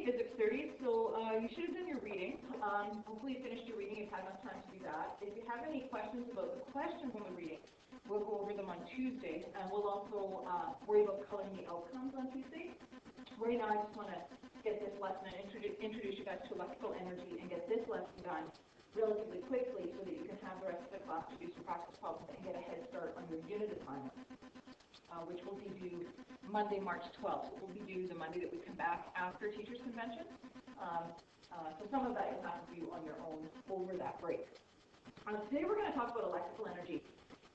Physics 30, so you should have done your reading. Hopefully you finished your reading, you've had enough time to do that. If you have any questions about the questions on the reading, we'll go over them on Tuesday, and we'll also worry about coloring the outcomes on Tuesday. Right now, I just want to get this lesson and introduce you guys to electrical energy and get this lesson done relatively quickly so that you can have the rest of the class to do some practice problems and get a head start on your unit assignment, which will be due Monday, March 12th. So it will be due the Monday that we come back after Teachers' Convention. So some of that you'll have to do on your own over that break. Today we're going to talk about electrical energy.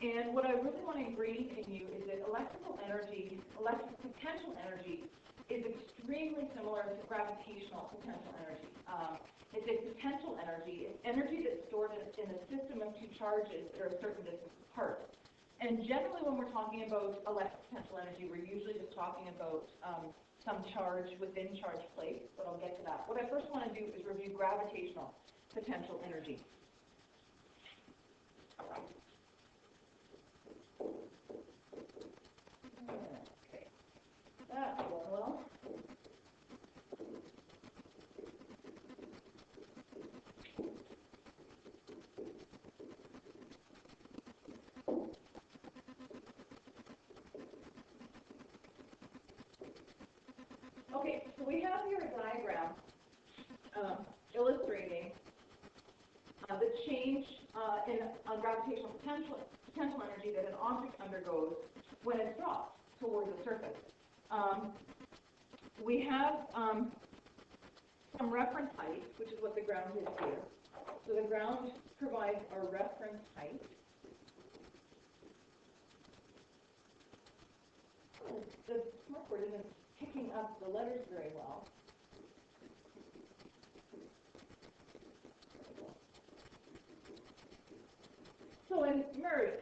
And what I really want to ingrain in you is that electrical potential energy is extremely similar to gravitational potential energy. It's a potential energy. It's energy that's stored in a system of two charges that are a certain distance apart. And generally when we're talking about electric potential energy, we're usually just talking about some charge within charge plates, but I'll get to that. What I first want to do is review gravitational potential energy. Okay, that's going well. Okay, so we have here a diagram illustrating the change in gravitational potential energy that an object undergoes when it's dropped towards the surface. We have some reference height, which is what the ground is here. So the ground provides our reference height. The smartboard isn't picking up the letters very well. So in MERS,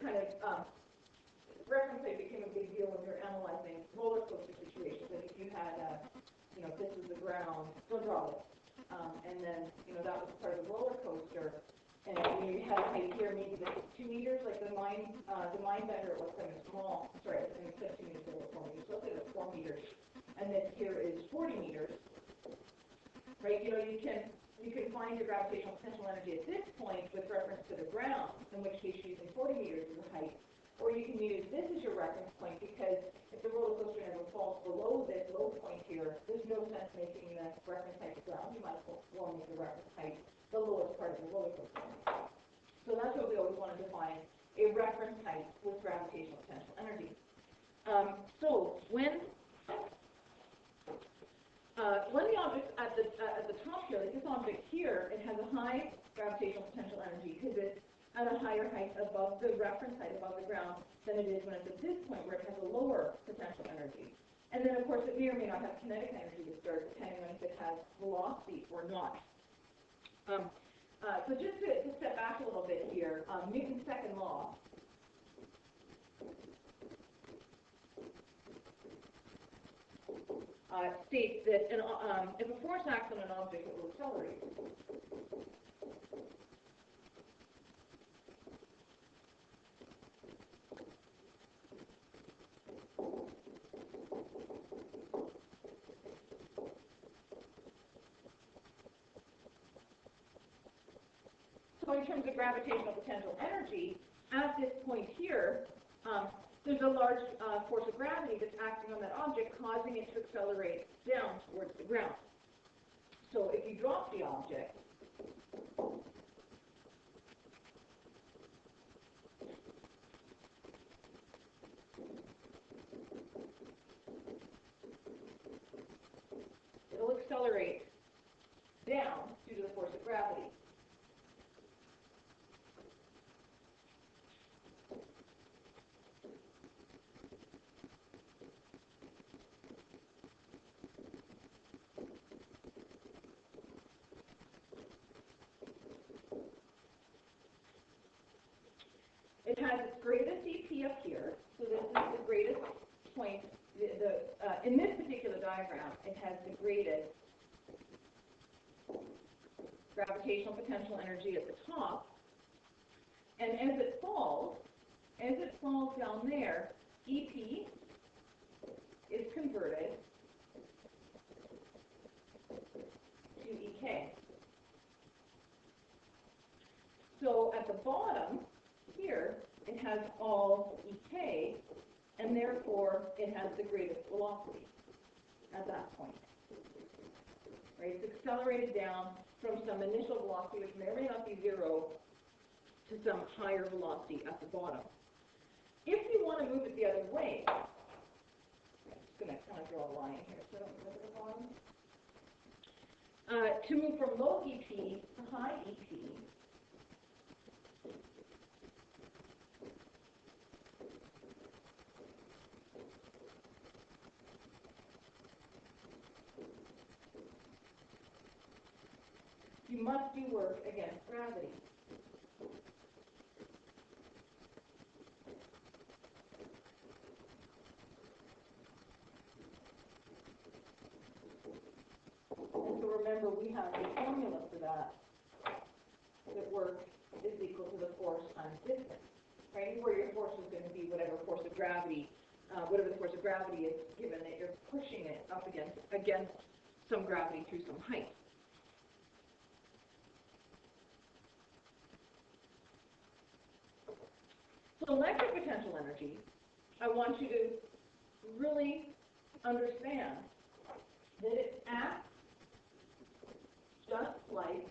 reference height became a big deal when you're analyzing roller coaster situations. Like if you had, this is the ground, don't draw it. And then, that was part of the roller coaster. And you had height here, maybe this is 2 meters, like the mine bender, it was kind of small. Sorry, I think it's 2 meters, it was 4 meters. So let's say it's 4 meters. And then here is 40 meters. Right? You can find your gravitational potential energy at this point with reference to the ground, in which case you're using 40 meters as a height. Or you can use this as your reference point, because if the roller coaster never falls below this low point here, there's no sense making the reference height the ground. You might as well make the reference height the lowest part of the roller coaster. So that's what we always want to define, a reference height with gravitational potential energy. So when the object at the top here, like this object here, it has a high gravitational potential energy because it's at a higher height above the reference height, above the ground, than it is when it's at this point where it has a lower potential energy. And then, of course, it may or may not have kinetic energy to start, depending on if it has velocity or not. So just to step back a little bit here, Newton's second law states that if a force acts on an object, it will accelerate. So in terms of gravitational potential energy, at this point here, there's a large force of gravity that's acting on that object, causing it to accelerate down towards the ground. So if you drop the object, it'll accelerate down due to the force of gravity. It has its greatest EP up here, so this is the greatest point. In this particular diagram, it has the greatest gravitational potential energy at the top, and as it falls down there, EP is converted the bottom here, it has all Ek, and therefore it has the greatest velocity at that point. Right? It's accelerated down from some initial velocity, which may or may not be zero, to some higher velocity at the bottom. If you want to move it the other way, I'm just going to kind of draw a line here so I don't move at the bottom. To move from low EP to high EP, you must do work against gravity. And so remember, we have the formula for that work is equal to the force times distance, right? Where your force is going to be whatever force of gravity, whatever the force of gravity is, given that you're pushing it up against some gravity through some height. So electric potential energy, I want you to really understand that it acts just like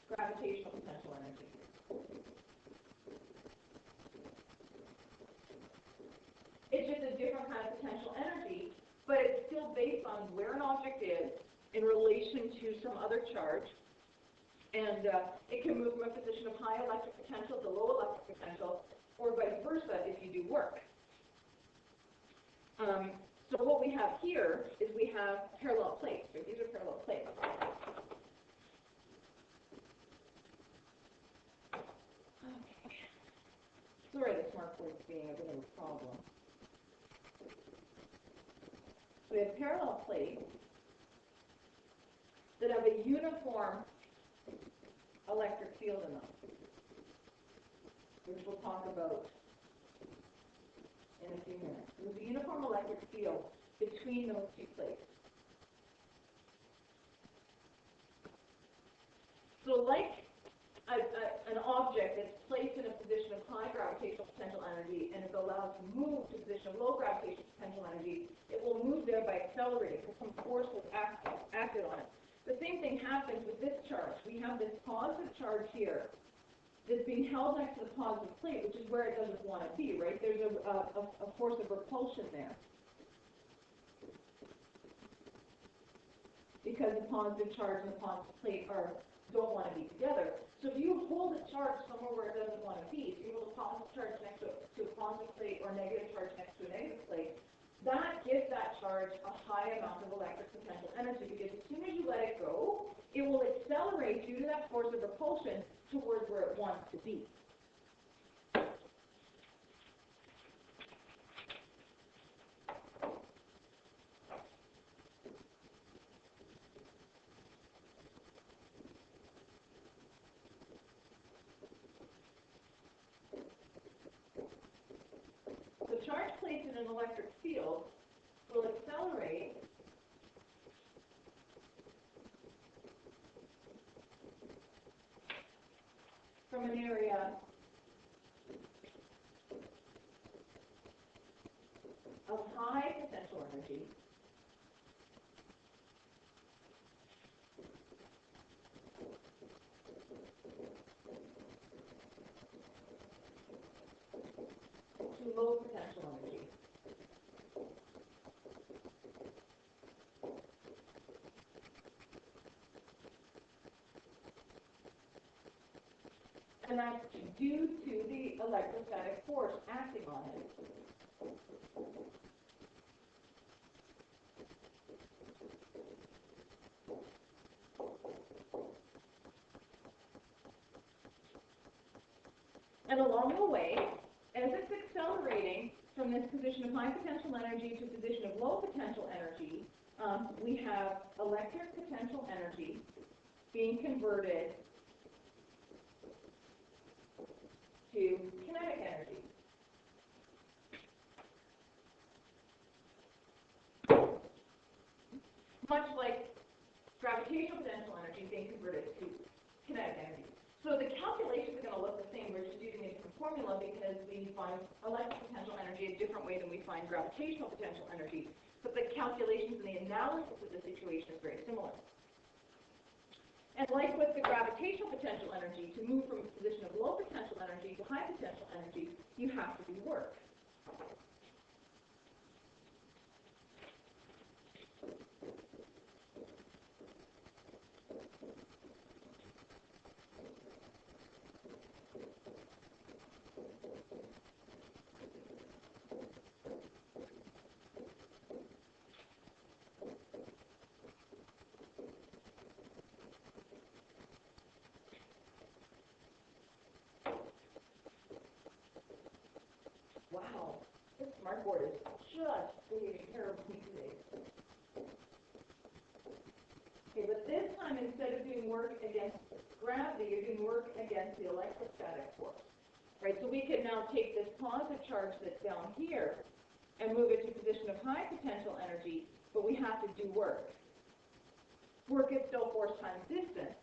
gravitational potential energy. It's just a different kind of potential energy, but it's still based on where an object is in relation to some other charge. And it can move from a position of high electric potential to low electric potential, or vice versa if you do work. So what we have here is we have parallel plates. Right? These are parallel plates. Okay. Sorry, the smartboard's being a bit of a problem. So we have parallel plates that have a uniform electric field in them, which we'll talk about in a few minutes. There's a uniform electric field between those two plates. So like an object that's placed in a position of high gravitational potential energy and is allowed to move to a position of low gravitational potential energy, it will move there by accelerating because some force has acted on it. The same thing happens with this charge. We have this positive charge here that's being held next to the positive plate, which is where it doesn't want to be, right? There's a force of repulsion there. Because the positive charge and the positive plate don't want to be together. So if you hold a charge somewhere where it doesn't want to be, so you hold a positive charge next to a positive plate or a negative charge next to a negative plate, that gives that charge a high amount of electric potential energy, because as soon as you let it go, it will accelerate due to that force of repulsion towards where it wants to be. The charge placed in an electric field will accelerate from an area of high potential energy to low potential energy. And that's due to the electrostatic force acting on it. And along the way, as it's accelerating from this position of high potential energy to a position of low potential energy, we have electric potential energy being converted to kinetic energy. Much like gravitational potential energy being converted to kinetic energy. So the calculations are going to look the same. We're just using a different formula because we find electric potential energy a different way than we find gravitational potential energy. But the calculations and the analysis of the situation is very similar. And like with the gravitational potential energy, to move from a position of low potential energy to high potential energy, you have to do work. Wow, this smartboard is just behaving terribly today. Okay, but this time, instead of doing work against gravity, you're doing work against the electrostatic force. Right, so we can now take this positive charge that's down here and move it to a position of high potential energy, but we have to do work. Work is still force times distance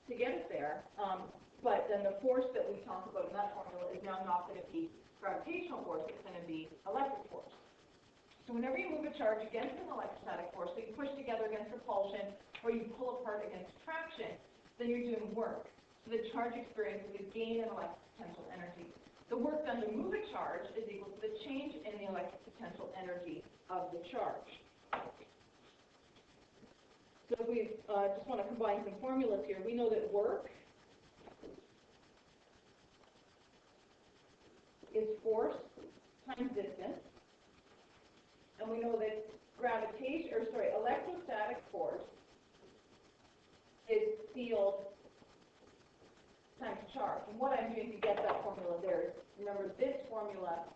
to get it there, but then the force that we talk about in that formula is now not going to be gravitational force, it's going to be electric force. So whenever you move a charge against an electrostatic force, so you push together against repulsion, or you pull apart against traction, then you're doing work. So the charge experiences a gain in electric potential energy. The work done to move a charge is equal to the change in the electric potential energy of the charge. So if we just want to combine some formulas here, we know that work is force times distance, and we know that electrostatic force is field times charge. And what I'm doing to get that formula there is, remember this formula,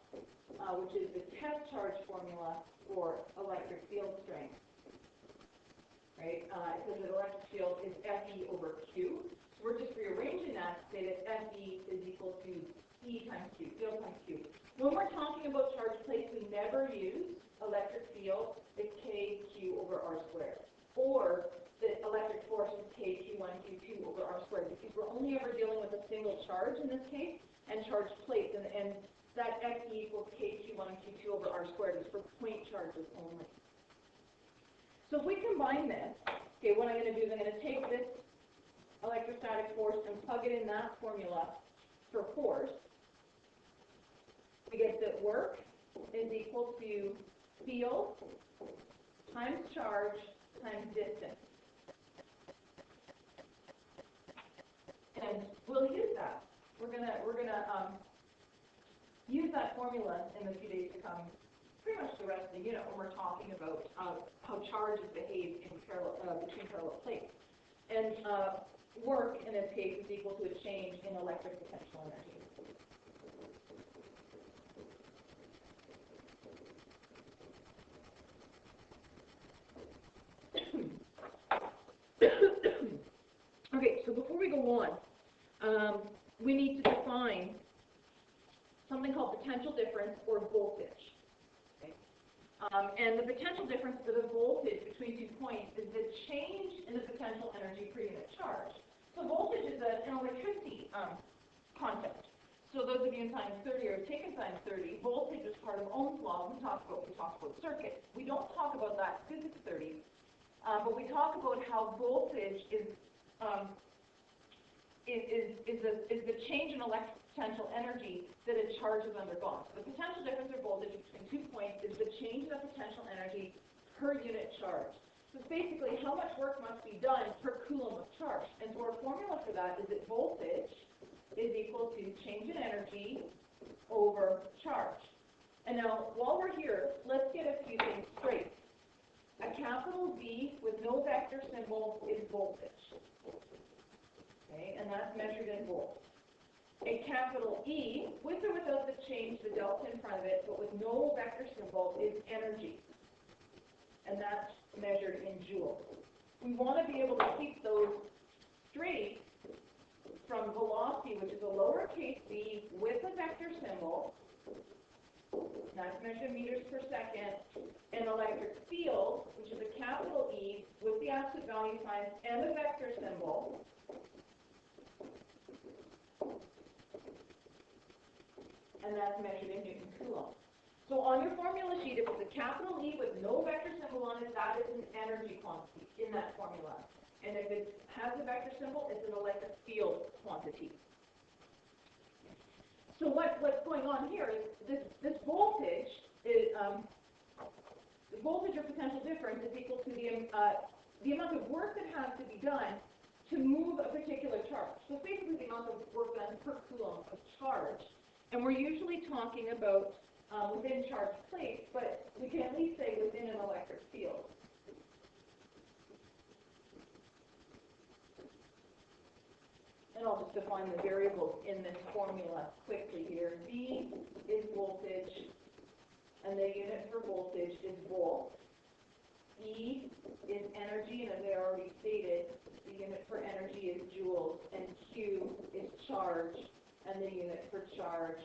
which is the test charge formula for electric field strength, right? It says that electric field is Fe over Q. So we're just rearranging that to say that Fe is equal to E times Q, field times Q. When we're talking about charge plates, we never use electric field is KQ over R squared. Or the electric force is KQ1, Q2 over R squared, because we're only ever dealing with a single charge in this case, and charged plates, and that Fe equals KQ1 and Q2 over R squared is for point charges only. So if we combine this, okay, what I'm going to do is I'm going to take this electrostatic force and plug it in that formula for force. We get that work is equal to field times charge times distance. And we'll use that. We're gonna use that formula in the few days to come, pretty much the rest of the unit when we're talking about how charges behave in between parallel plates. And work in this case is equal to a change in electric potential energy. Okay, so before we go on, we need to define something called potential difference or voltage. Okay? And the potential difference for the voltage between 2 points is the change in the potential energy per unit charge. So voltage is an electricity concept. So those of you in Science 30 or have taken Science 30, voltage is part of Ohm's law. We talk about circuits. We don't talk about that in Physics 30. But we talk about how voltage is the change in electric potential energy that a charge has undergone. So the potential difference or voltage between 2 points is the change in the potential energy per unit charge. So it's basically how much work must be done per coulomb of charge. And so our formula for that is that voltage is equal to change in energy over charge. And now, while we're here, let's get a few things straight. A capital V with no vector symbol is voltage. Okay, and that's measured in volts. A capital E, with or without the change, the delta in front of it, but with no vector symbol, is energy. And that's measured in joules. We want to be able to keep those straight from velocity, which is a lowercase v with a vector symbol, that's measured in meters per second, and electric field, which is a capital E with the absolute value signs and a vector symbol, and that's measured in Newton Coulomb. So on your formula sheet, if it's a capital E with no vector symbol on it, that is an energy quantity in that formula. And if it has a vector symbol, it's an electric field quantity. So what's going on here is this voltage is the voltage or potential difference is equal to the amount of work that has to be done to move a particular charge. So it's basically the amount of work done per coulomb of charge. And we're usually talking about within charge plates, but we can at least say within an electric field. And I'll just define the variables in this formula quickly here. V is voltage, and the unit for voltage is volts. E is energy, and as I already stated, the unit for energy is joules, and Q is charge, and the unit for charge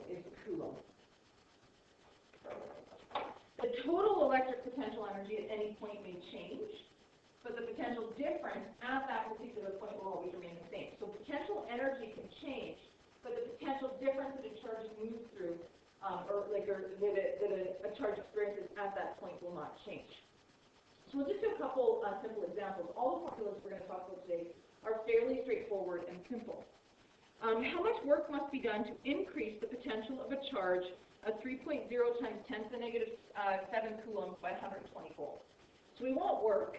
is coulomb. The total electric potential energy at any point may change, but the potential difference at that particular point will always remain the same. So potential energy can change, but the potential difference that a charge moves through, or that a charge experiences at that point will not change. So we'll just do a couple simple examples. All the formulas we're going to talk about today are fairly straightforward and simple. How much work must be done to increase the potential of a charge of 3.0 times 10 to the negative 7 coulombs by 120 volts? So we want work,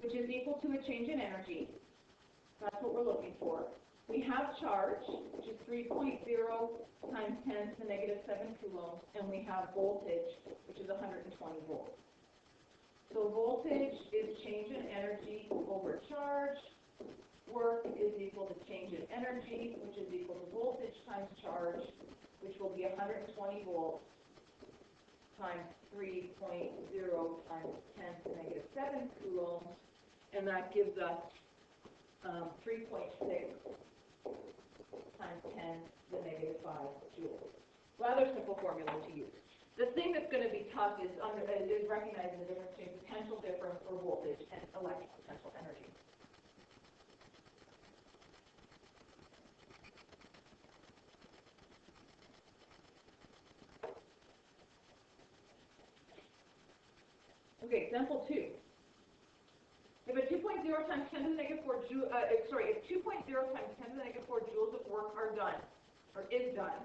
which is equal to a change in energy. That's what we're looking for. We have charge, which is 3.0 times 10 to the negative 7 coulombs, and we have voltage, which is 120 volts. So voltage is change in energy over charge. Work is equal to change in energy, which is equal to voltage times charge, which will be 120 volts times 3.0 times 10 to the negative 7 coulombs, and that gives us 3.6 times 10 to the negative 5 joules. Rather simple formula to use. The thing that's going to be tough is recognizing the difference between potential difference or voltage and electric potential energy. Okay, example 2. If a 2.0 times 10 to the negative 4 joule, if 2.0 times 10 to the negative 4 joules of work are done, or is done,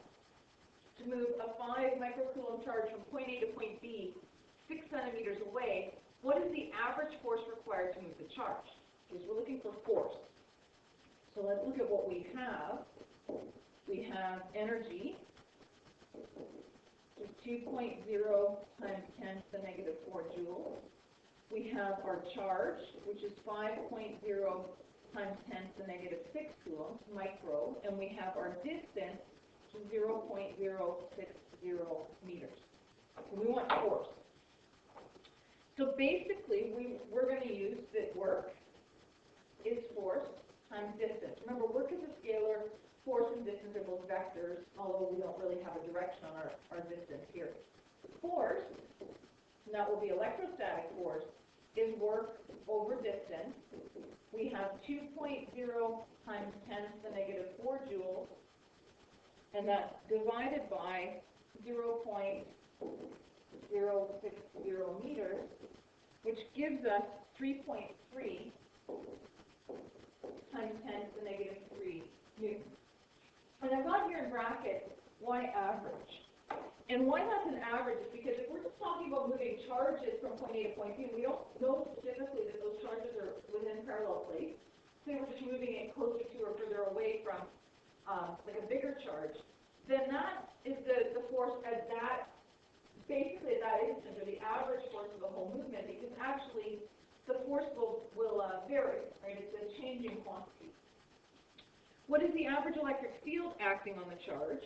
to move a 5 microcoulomb charge from point A to point B 6 centimeters away, what is the average force required to move the charge? Because we're looking for force. So let's look at what we have. We have energy, which is 2.0 times 10 to the negative 4 joules. We have our charge, which is 5.0 times 10 to the negative 6 coulombs, micro, and we have our distance, 0.060 meters. We want force. So basically, we're going to use that work is force times distance. Remember, work is a scalar, force and distance are both vectors, although we don't really have a direction on our distance here. Force, and that will be electrostatic force, is work over distance. We have 2.0 times 10 to the negative 4 joules, and that's divided by 0.060 meters, which gives us 3.3 times 10 to the negative 3 newtons. And I've got here in brackets y average. And why that's an average is because if we're just talking about moving charges from point A to point B, we don't know specifically that those charges are within parallel plates. Say we're just moving it closer to or further away from like a bigger charge, then that is the force at that, basically at that instant, or the average force of the whole movement, because actually the force will vary, right? It's a changing quantity. What is the average electric field acting on the charge?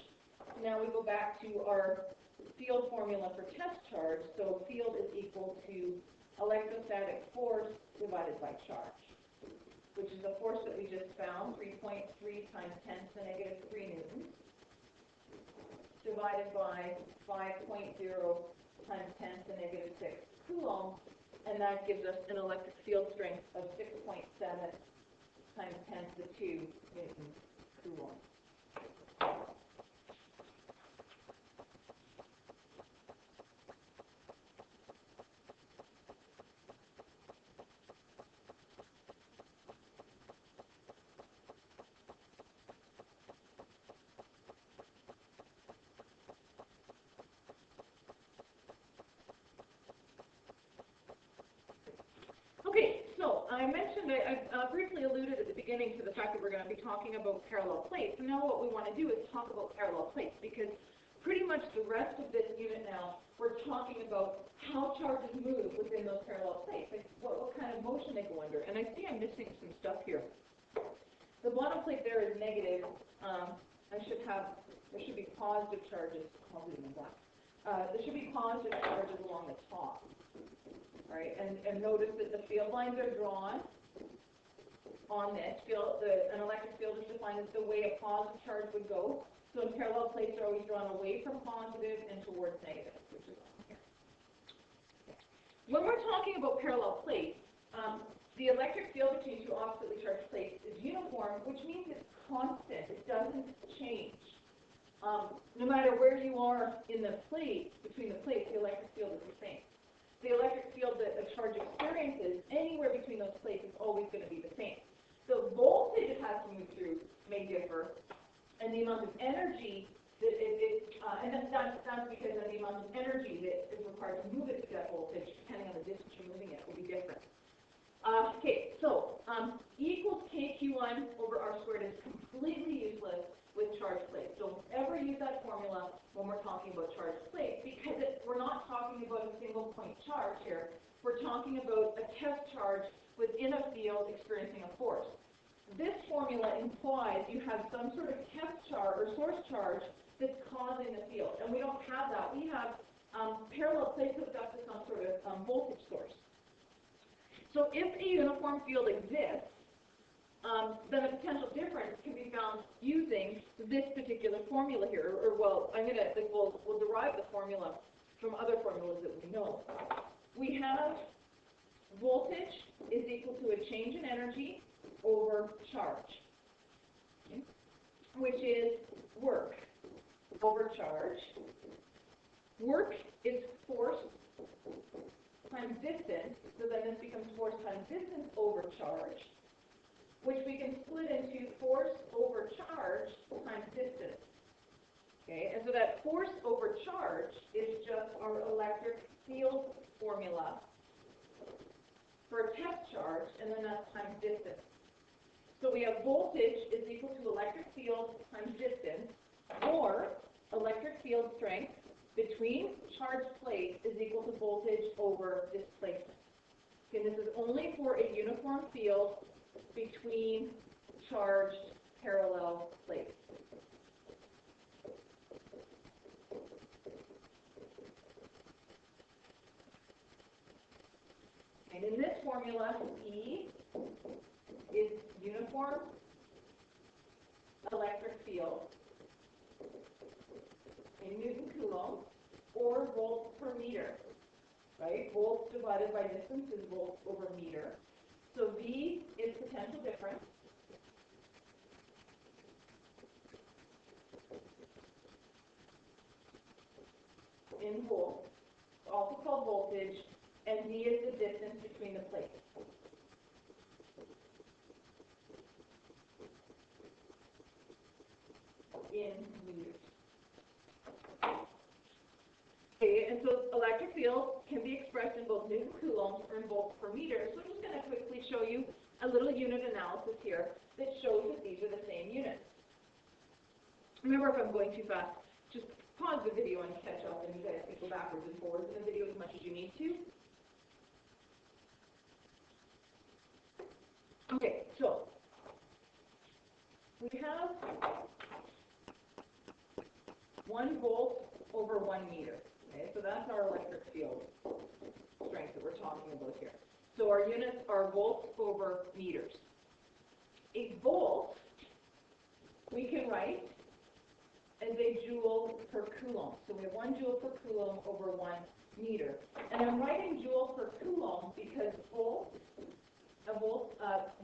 Now we go back to our field formula for test charge. So field is equal to electrostatic force divided by charge, which is the force that we just found, 3.3 times 10 to the negative 3 newtons, divided by 5.0 times 10 to the negative 6 coulombs, and that gives us an electric field strength of 6.7 times 10 to the 2 newtons coulomb. I mentioned, I briefly alluded at the beginning to the fact that we're going to be talking about parallel plates. And now what we want to do is talk about parallel plates, because pretty much the rest of this unit now, we're talking about how charges move within those parallel plates, like what kind of motion they go under. And I see I'm missing some stuff here. The bottom plate there is negative. There should be positive charges. There should be positive charges along the top. Right, and notice that the field lines are drawn on this field. An electric field is defined as the way a positive charge would go. So parallel plates are always drawn away from positive and towards negative, which is on here. When we're talking about parallel plates, the electric field between two oppositely charged plates is uniform, which means it's constant. It doesn't change. No matter where you are in the plate, between the plates, the electric field is the same. The electric field that a charge experiences anywhere between those plates is always going to be the same. The voltage it has to move through may differ, and the amount of energy that that's because of the amount of energy that is required to move it to that voltage, depending on the distance you're moving it, will be different. Okay, so E equals KQ1 over R squared is completely useless with charged plates. Don't ever use that formula when we're talking about charged plates, because we're not talking about a single point charge here. We're talking about a test charge within a field experiencing a force. This formula implies you have some sort of test charge or source charge that's causing the field, and we don't have that. We have parallel plates hooked up to some sort of voltage source. So if a uniform field exists, then a potential difference can be found using this particular formula here. Or well, we'll derive the formula from other formulas that we know. We have voltage is equal to a change in energy over charge, okay, which is work over charge. Work is force times distance, so then this becomes force times distance over charge, which we can split into force over charge times distance. Okay, and so that force over charge is just our electric field formula for a test charge, and then that's times distance. So we have voltage is equal to electric field times distance, or electric field strength between charged plates is equal to voltage over displacement. Okay, this is only for a uniform field between charged parallel plates. And in this formula, E is uniform electric field in Newton Coulomb or volts per meter, right? Volts divided by distance is volts over meter. So V is potential difference in volts, also called voltage, and V is the distance between the plates. In meters. Okay, and so electric field can be expressed in both Newton coulombs or in volts per meter. So I'm just going to quickly show you a little unit analysis here that shows that these are the same units. Remember, if I'm going too fast, just pause the video and catch up, and you guys can go backwards and forwards in the video as much as you need to. Okay, so we have 1 volt over 1 meter. Okay, so that's our electric field strength that we're talking about here. So our units are volts over meters. A volt we can write as a joule per coulomb. So we have 1 joule per coulomb over 1 meter. And I'm writing joule per coulomb because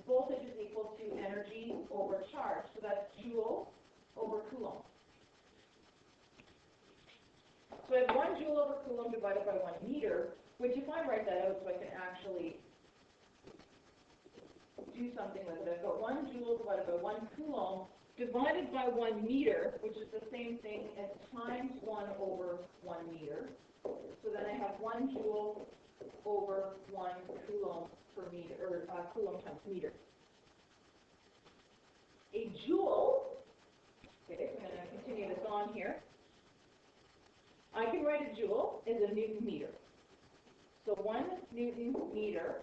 voltage is equal to energy over charge. So that's joule over coulomb. So I have 1 joule over coulomb divided by 1 meter, which if I write that out so I can actually do something with it, I've got 1 joule divided by 1 coulomb divided by 1 meter, which is the same thing as times 1 over 1 meter. So then I have 1 joule over 1 coulomb per meter, or coulomb times meter. A joule, okay, so I'm going to continue this on here. I can write a joule as a Newton meter. So 1 Newton meter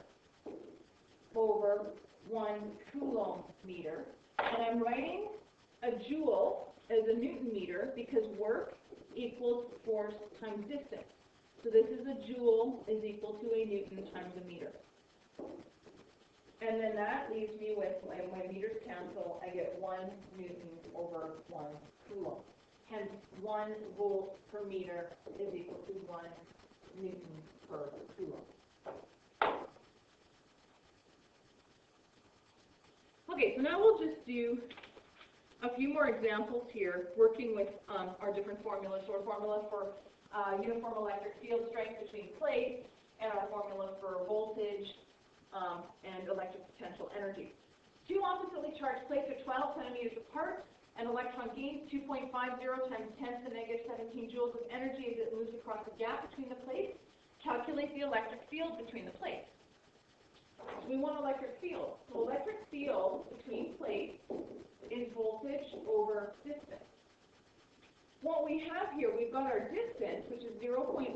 over 1 coulomb meter. And I'm writing a joule as a Newton meter because work equals force times distance. So this is a joule is equal to a Newton times a meter. And then that leaves me with, my meters cancel, I get 1 Newton over 1 coulomb. Hence, 1 volt per meter is equal to 1 Newton per coulomb. Okay, so now we'll just do a few more examples here, working with our different formulas. So our formula for uniform electric field strength between plates, and our formula for voltage and electric potential energy. Two oppositely charged plates are 12 centimeters apart. An electron gains 2.50 times 10 to the negative 17 joules of energy as it moves across the gap between the plates. Calculate the electric field between the plates. So we want electric field. So electric field between plates is voltage over distance. What we have here, we've got our distance, which is 0.130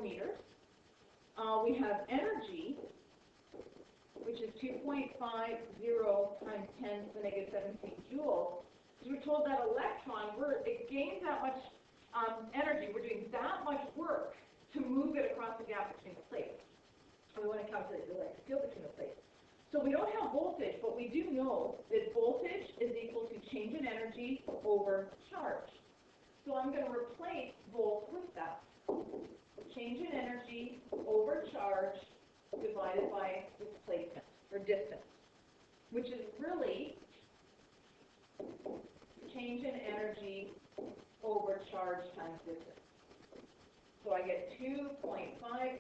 meters. We have energy, which is 2.50 times 10 to the negative 17 joules. So we're told that electron, it gains that much energy. We're doing that much work to move it across the gap between the plates. And we want to calculate the electric field between the plates. So we don't have voltage, but we do know that voltage is equal to change in energy over charge. So I'm going to replace volt with that. Change in energy over charge divided by displacement, or distance, which is really change in energy over charge times distance. So I get 2.50 times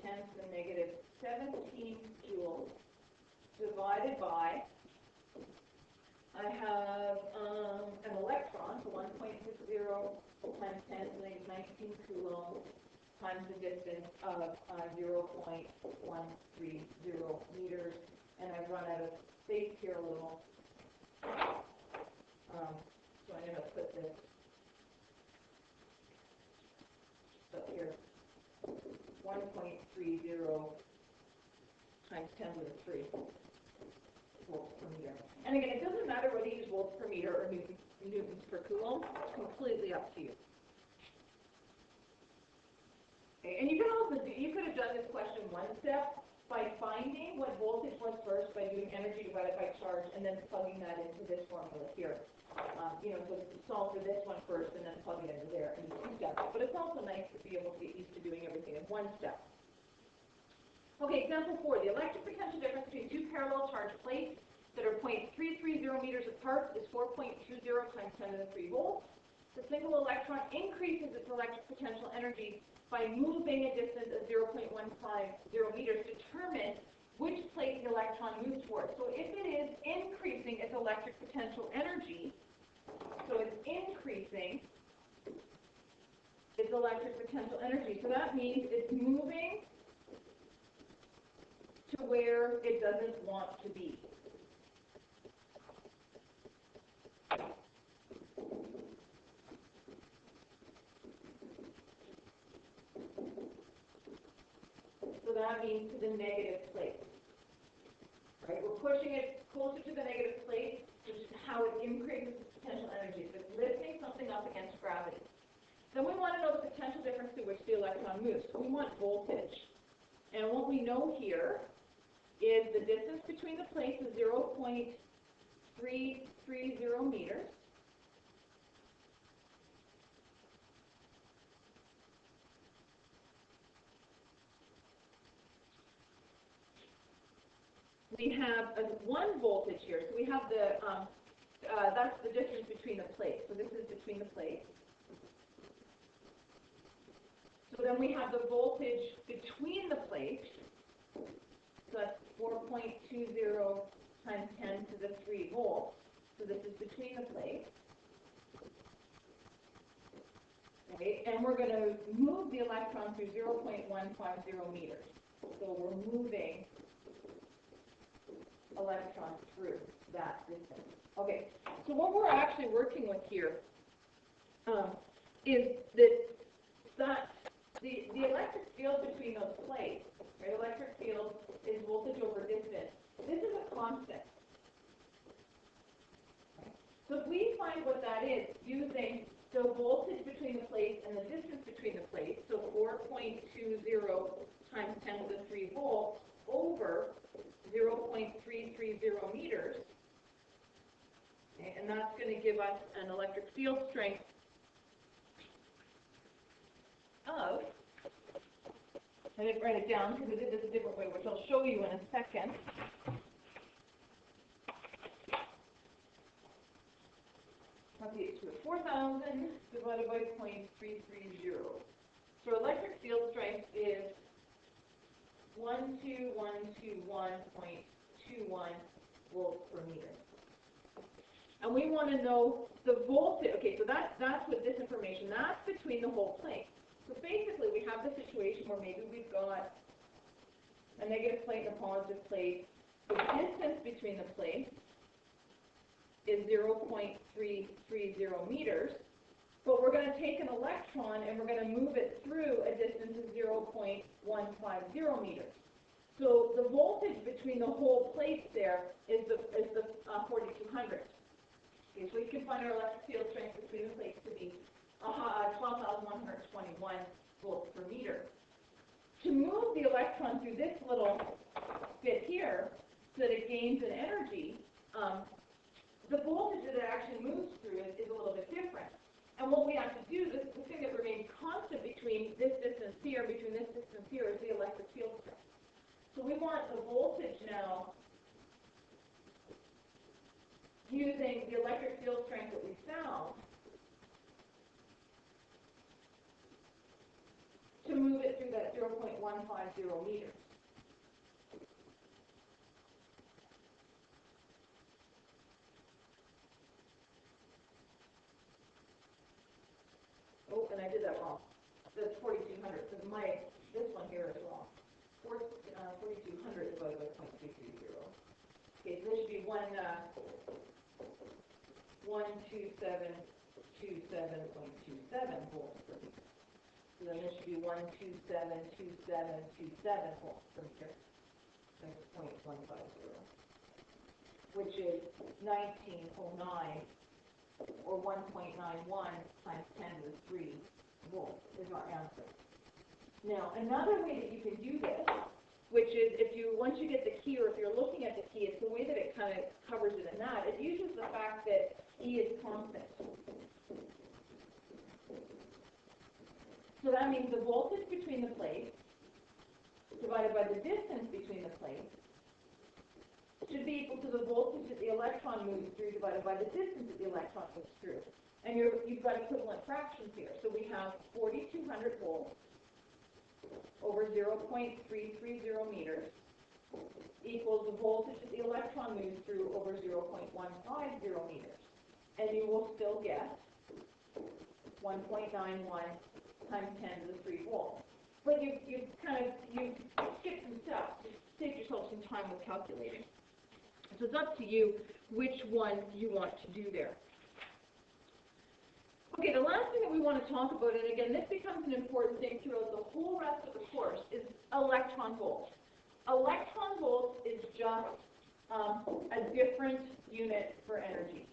10 to the negative 17 joules divided by, I have an electron, so 1.60 times 10 to the negative 19 coulombs times the distance of 0.130 meters, and I've run out of space here a little, so I'm going to put this up here, 1.30 times 10 to the 3 volts per meter. And again, it doesn't matter whether you use volts per meter or newtons per coulomb, it's completely up to you. And you could have done this question one step by finding what voltage was first by doing energy divided by charge and then plugging that into this formula here. So solve for this one first and then plug it into there in 2 steps. But it's also nice to be able to get used to doing everything in 1 step. Okay, example 4. The electric potential difference between 2 parallel charged plates that are 0.330 meters apart is 4.20 times 10 to the 3 volts. The single electron increases its electric potential energy by moving a distance of 0.150 meters. Determine which plate the electron moves towards. So if it is increasing its electric potential energy, so it's increasing its electric potential energy. So that means it's moving to where it doesn't want to be. So that means to the negative plate. Right? We're pushing it closer to the negative plate, which is how it increases its potential energy. So it's lifting something up against gravity. Then we want to know the potential difference through which the electron moves. So we want voltage. And what we know here is the distance between the plates is 0.330 meters. We have 1 voltage here, so we have that's the distance between the plates. So this is between the plates. So then we have the voltage between the plates. So that's 4.20 times 10 to the 3 volts. So this is between the plates. Okay, and we're going to move the electron through 0.150 meters. So we're moving electrons through that distance. Okay, so what we're actually working with here is that the electric field between those plates, right? Electric field is voltage over distance. This is a constant. Okay. So if we find what that is using the voltage between the plates and the distance between the plates, so 4.20 times 10 to the 3 volts over 0.330 meters, okay, and that's going to give us an electric field strength of, I didn't write it down because I did this a different way, which I'll show you in a second. Okay, so 4,000 divided by 0.330. So electric field strength is 12121.21 volts per meter. And we want to know the voltage. Okay, so that's with this information. That's between the whole plate. So basically, we have the situation where maybe we've got a negative plate and a positive plate. The distance between the plates is 0.330 meters. But we're going to take an electron and we're going to move it through a distance of 0.150 meters. So the voltage between the whole plates there is the 4,200. Okay, so we can find our electric field strength between the plates to be 12,121 volts per meter. To move the electron through this little bit here so that it gains an energy, the voltage that it actually moves through is a little bit different. And what we have to do, the thing that remains constant between this distance here, between this distance here, is the electric field strength. So we want the voltage now using the electric field strength that we found to move it through that 0.150 meters. Oh, and I did that wrong. That's 4,200, because this one here is wrong. 4,200 divided by 0.330. Okay, so this should be 12727.27 volts per meter. So then this should be 1272727 volts per meter. That's 0.150, which is 1909, or 1.91 times 10 to the 3 volts is our answer. Now, another way that you can do this, which is once you get the key, or if you're looking at the key, it's the way that it kind of covers it in that. It uses the fact that E is constant. So that means the voltage between the plates divided by the distance between the plates should be equal to the voltage that the electron moves through divided by the distance that the electron moves through. And you've got equivalent fractions here. So we have 4,200 volts over 0.330 meters equals the voltage that the electron moves through over 0.150 meters. And you will still get 1.91 times 10 to the 3 volts. But you've skipped some steps. You saved yourself some time with calculating. So it's up to you which one you want to do there. Okay, the last thing that we want to talk about, and again, this becomes an important thing throughout the whole rest of the course, is electron volts. Electron volts is just a different unit for energy.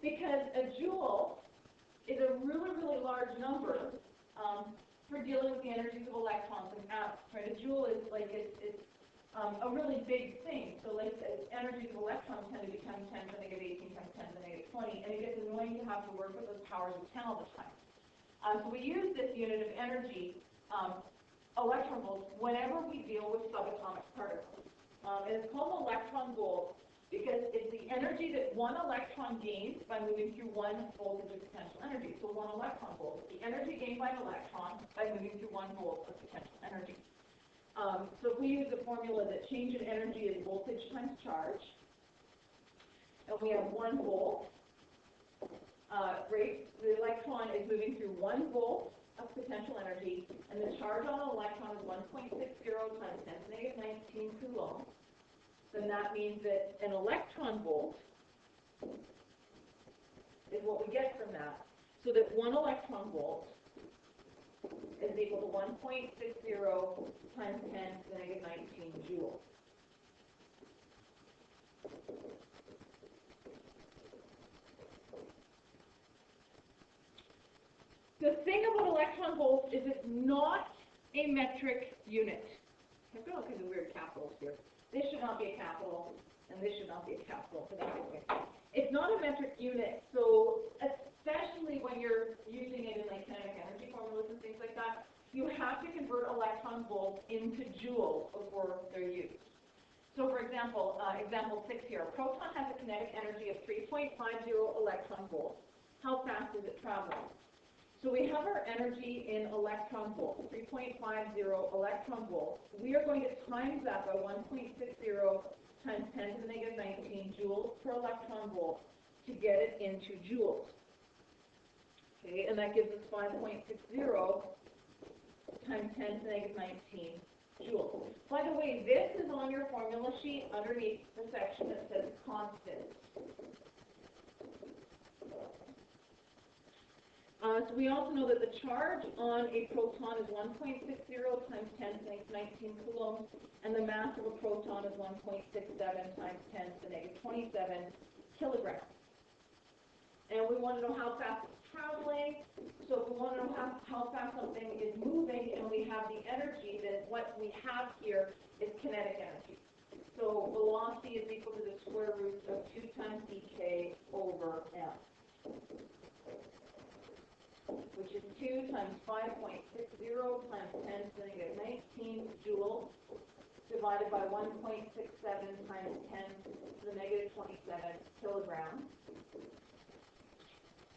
Because a joule is a really, really large number for dealing with the energies of electrons and atoms. Right? A joule is like it's a really big thing. So like the energies of electrons tend to be 10 to the negative 18 times 10 to the negative 20, and it gets annoying to have to work with those powers of 10 all the time. So we use this unit of energy, electron volts, whenever we deal with subatomic particles. And it's called electron volt because it's the energy that one electron gains by moving through one voltage of potential energy. So 1 electron volt is the energy gained by an electron by moving through 1 volt of potential energy. So if we use the formula that change in energy is voltage times charge, and we have 1 volt, right, the electron electron is moving through 1 volt of potential energy, and the charge on an electron is 1.60 times 10 to the negative 19 coulombs, then that means that an electron volt is what we get from that. So that 1 electron volt is equal to 1.60 times 10 to the negative 19 joules. The thing about electron volts is it's not a metric unit. I've got all kinds of weird capitals here. This should not be a capital, and this should not be a capital for that reason. It's not a metric unit, so especially when you're using it in like kinetic energy formulas and things like that, you have to convert electron volts into joules before they're used. So for example, example 6 here, a proton has a kinetic energy of 3.50 electron volts. How fast is it traveling? So we have our energy in electron volts, 3.50 electron volts. We are going to times that by 1.60 times 10 to the negative 19 joules per electron volt to get it into joules. Okay, and that gives us 5.60 times 10 to the negative 19 joules. By the way, this is on your formula sheet underneath the section that says constants. So we also know that the charge on a proton is 1.60 times 10 to the negative 19 coulombs, and the mass of a proton is 1.67 times 10 to the negative 27 kilograms. And we want to know how fast it's traveling. So if we want to know how fast something is moving and we have the energy, then what we have here is kinetic energy. So velocity is equal to the square root of 2 times dk over m, which is 2 times 5.60 times 10 to the negative 19 joules divided by 1.67 times 10 to the negative 27 kilograms.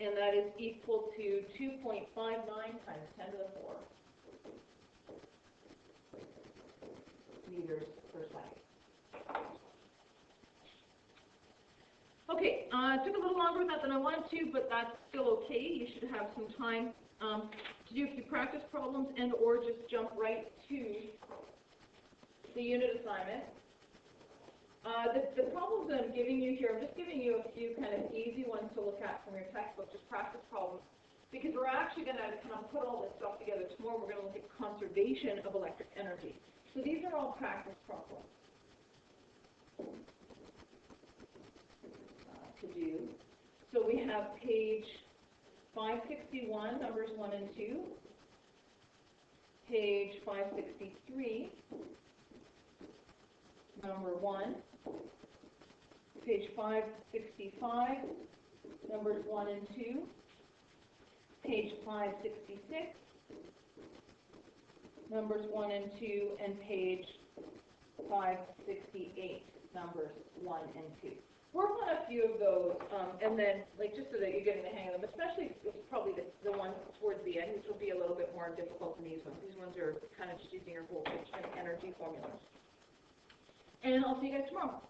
And that is equal to 2.59 times 10 to the 4 meters per second. Okay, it took a little longer with that than I wanted to, but that's still okay. You should have some time to do a few practice problems and or just jump right to the unit assignment. The problems that I'm giving you here, I'm just giving you a few kind of easy ones to look at from your textbook, just practice problems, because we're actually going to kind of put all this stuff together tomorrow. We're going to look at conservation of electric energy. So these are all practice problems to do. So we have page 561, numbers 1 and 2, page 563, number 1, page 565, numbers 1 and 2, page 566, numbers 1 and 2, and page 568, numbers 1 and 2. Work on a few of those, and then, like, just so that you're getting the hang of them, especially probably the ones towards the end, which will be a little bit more difficult than these ones. These ones are kind of just using your voltage and energy formulas. And I'll see you guys tomorrow.